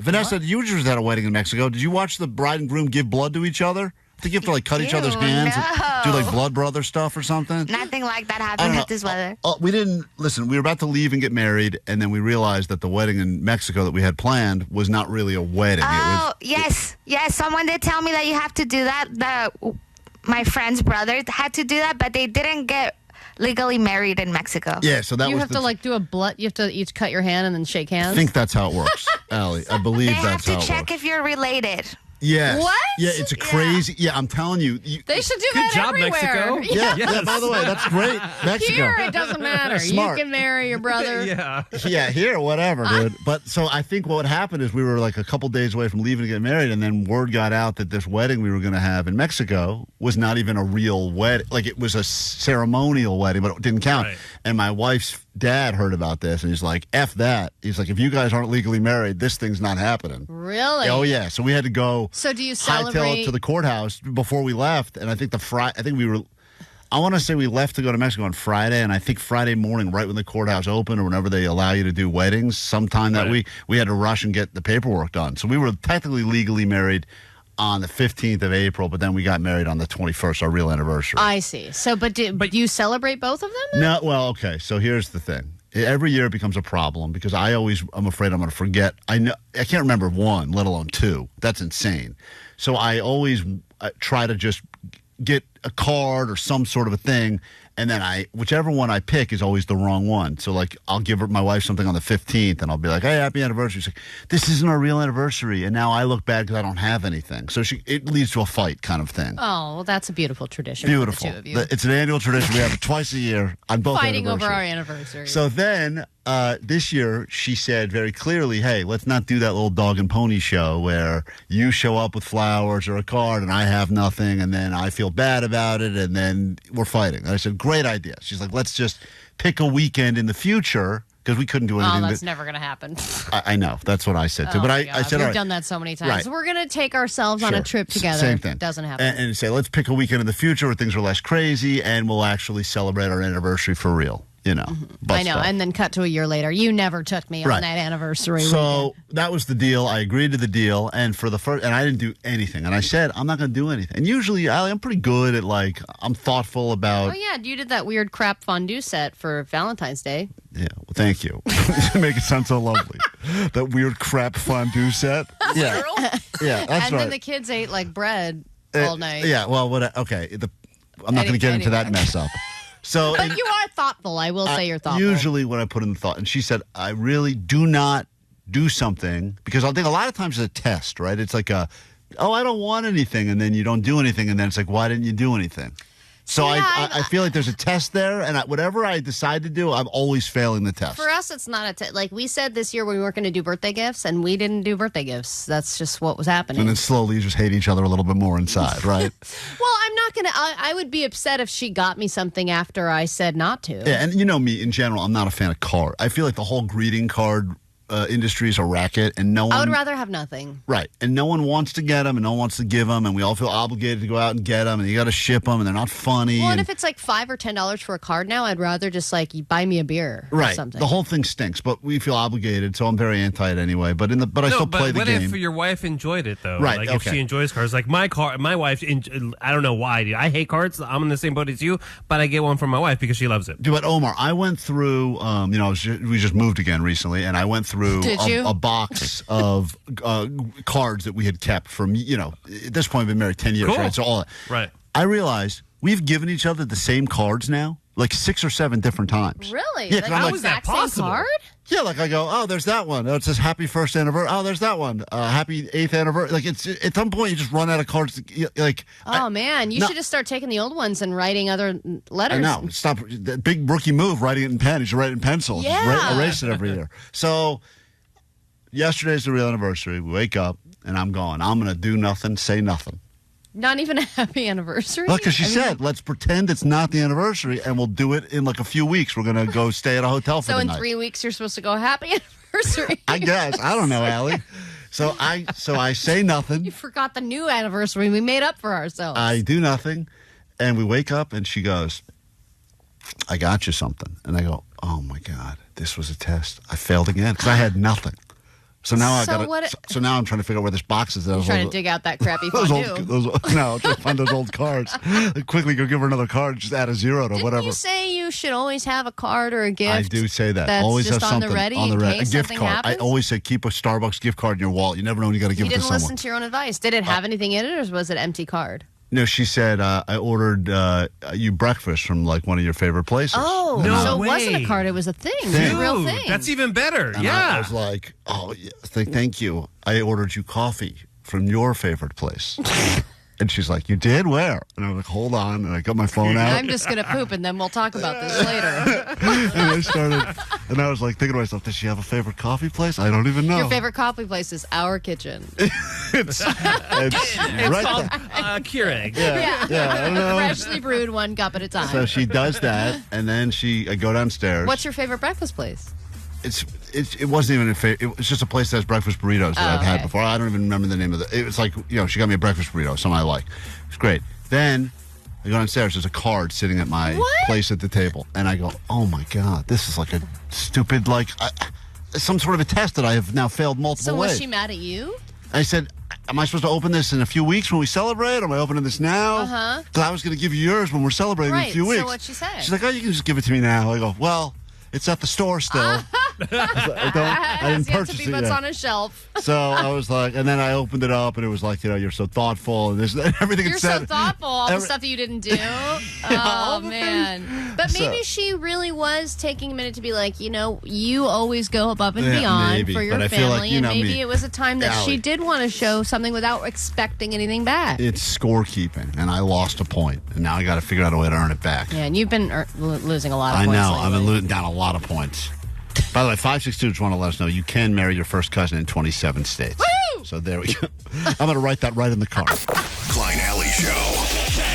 Vanessa, you just had a wedding in Mexico. Did you watch the bride and groom give blood to each other? I think you have to cut each other's hands and do blood brother stuff or something. Nothing like that happened at this wedding. We didn't listen. We were about to leave and get married, and then we realized that the wedding in Mexico that we had planned was not really a wedding. Yes. Someone did tell me that you have to do that. My friend's brother had to do that, but they didn't get legally married in Mexico. Yeah, so that you have to do a blood. You have to each cut your hand and then shake hands. I think that's how it works, Allie. I believe that's how it works. They have to check if you're related. Yes. What? Yeah, it's a crazy. Yeah, I'm telling you. They should do Good that job, everywhere. Mexico. Yeah, by the way, that's great. Mexico. Here, it doesn't matter. Smart. You can marry your brother. Yeah, here, whatever, dude. But so I think what happened is we were like a couple days away from leaving to get married, and then word got out that this wedding we were going to have in Mexico was not even a real wedding. Like, it was a ceremonial wedding, but it didn't count. Right. And my wife's dad heard about this, and he's like, F that. He's like, if you guys aren't legally married, this thing's not happening. Really? Oh, yeah. So we had to go. So do you hightail celebrate it to the courthouse before we left, and I think I want to say we left to go to Mexico on Friday, and I think Friday morning, right when the courthouse opened or whenever they allow you to do weddings, sometime that week, we had to rush and get the paperwork done. So we were technically legally married on the 15th of April, but then we got married on the 21st, our real anniversary. I see. So, but do you celebrate both of them then? No, well, okay, so here's the thing. Every year it becomes a problem because I'm afraid I'm going to forget. I can't remember one, let alone two. That's insane. So I always try to just get a card or some sort of a thing, and then whichever one I pick is always the wrong one. So, like, I'll give my wife something on the 15th, and I'll be like, hey, happy anniversary. She's like, this isn't our real anniversary, and now I look bad because I don't have anything. So it leads to a fight kind of thing. Oh, well, that's a beautiful tradition. Beautiful. For the two of you. It's an annual tradition. We have it twice a year on both Fighting anniversaries. over our anniversary. So then this year she said very clearly, hey, let's not do that little dog and pony show where you show up with flowers or a card and I have nothing and then I feel bad about it and then we're fighting. And I said, great idea. She's like, let's just pick a weekend in the future because we couldn't do anything. Oh, that's never going to happen. I know. That's what I said too. But I said, we've all right. done that so many times. Right. We're going to take ourselves on a trip together. Same thing. Doesn't happen. And say, let's pick a weekend in the future where things are less crazy and we'll actually celebrate our anniversary for real. You know, I know. And then cut to a year later. You never took me on that anniversary. So that was the deal. I agreed to the deal. And for the first, and I didn't do anything. And I said, I'm not going to do anything. And usually, Allie, I'm pretty good at I'm thoughtful about. Oh, yeah. You did that weird crap fondue set for Valentine's Day. Yeah. Well, thank you. Make it sound so lovely. That weird crap fondue set. Yeah. Yeah. That's right. And then the kids ate like bread all night. Yeah. Well, okay. I'm not going to get into that mess up. So, but you are thoughtful. I will say you're thoughtful. Usually when I put in the thought, and she said, I really do not do something, because I think a lot of times it's a test, right? It's like I don't want anything, and then you don't do anything, and then it's like, why didn't you do anything? So I feel like there's a test there, and whatever I decide to do, I'm always failing the test. For us, it's not a test. Like we said this year, we weren't going to do birthday gifts, and we didn't do birthday gifts. That's just what was happening. And then slowly you just hate each other a little bit more inside, right? Well, I'm not going to. I would be upset if she got me something after I said not to. Yeah, and you know me, in general, I'm not a fan of card. I feel like the whole greeting card industry is a racket, and no one. I would rather have nothing. Right, and no one wants to get them, and no one wants to give them, and we all feel obligated to go out and get them, and you got to ship them, and they're not funny. Well, and if it's like $5 or $10 for a card now, I'd rather just you buy me a beer or something. The whole thing stinks, but we feel obligated, so I'm very anti it anyway. But I still play the game. What if your wife enjoyed it though? Right, like if she enjoys cards, like my wife. I don't know why. I hate cards. I'm in the same boat as you, but I get one from my wife because she loves it. Dude, but Omar, I went through. We just moved again recently, and I went through. Did you? A box of cards that we had kept from, at this point, we've been married 10 years, cool. right? So all that. Right. I realized we've given each other the same cards now, like 6 or 7 different times. Really? Yeah, like, how is that possible? Same card? Yeah, like I go, oh, there's that one. Oh, it says happy 1st anniversary. Oh, there's that one. Happy 8th anniversary. Like, it's at some point you just run out of cards. Man, you should just start taking the old ones and writing other letters. I know. Stop. The big rookie move, writing it in pen. You should write it in pencil. Yeah. Just erase it every year. So yesterday's the real anniversary. We wake up, and I'm going to do nothing, say nothing. Not even a happy anniversary? Look, because she said, let's pretend it's not the anniversary, and we'll do it in like a few weeks. We're going to go stay at a hotel for the night. So in 3 weeks, you're supposed to go happy anniversary. I guess. I don't know, Allie. So I say nothing. You forgot the new anniversary we made up for ourselves. I do nothing, and we wake up, and she goes, I got you something. And I go, oh, my God, this was a test. I failed again because I had nothing. So now I So got what- So now I'm trying to figure out where this box is. You're trying to dig out that crappy those fondue. no, trying to find those old cards. Quickly go give her another card. Just add a zero to Didn't whatever. you say you should always have a card or a gift? I do say that. That's Always just have on something the ready on the in ready. A case gift something card. happens? I always say keep a Starbucks gift card in your wallet. You never know when you got to give You it to didn't someone. listen to your own advice. Did it have anything in it, or was it empty card? No, she said I ordered you breakfast from like one of your favorite places. Oh, No so it wasn't a way. card; it was a thing, Thing. a real Dude, thing. that's even better. And Yeah. I was like, oh, yeah, thank you. I ordered you coffee from your favorite place. And she's like, you did? Where? And I was like, hold on. And I got my phone out. I'm just gonna poop, and then we'll talk about this later. and I was like thinking to myself, does she have a favorite coffee place? I don't even know. Your favorite coffee place is our kitchen. It's It's right called there. Keurig. Yeah, I don't know. Freshly brewed, 1 cup at a time. So she does that, and then I go downstairs. What's your favorite breakfast place? It wasn't even it was just a place that has breakfast burritos that I've had okay. before. I don't even remember the name of it. It was like, she got me a breakfast burrito, something I like. It's great. Then I go downstairs, there's a card sitting at my place at the table, and I go, oh my God, this is like a stupid, some sort of a test that I have now failed multiple So ways. was she mad at you? I said, am I supposed to open this in a few weeks when we celebrate? Am I opening this now? Uh-huh. Because I was going to give you yours when we're celebrating in Right, a few so weeks. what'd she say? She's like, oh, you can just give it to me now. I go, well, it's at the store still. I didn't Has yet purchase to it be what's yet. on a shelf. So I was like, and then I opened it up, and it was like, you're so thoughtful, and this, everything You're it said. so thoughtful. All the every- stuff that you didn't do. Oh man! But maybe she really was taking a minute to be like, you always go above and Yeah, beyond maybe, for your but I feel like, family, you and know maybe me. it was a time that she Allie. did want to show something without expecting anything back. It's scorekeeping, and I lost a point, and now I got to figure out a way to earn it back. Yeah, and you've been losing a lot of I points. know. I've been lately. losing down a lot of points. By the way, 562 just want to let us know you can marry your first cousin in 27 states. Woo! So there we go. I'm going to write that right in the card. Klein Alley Show.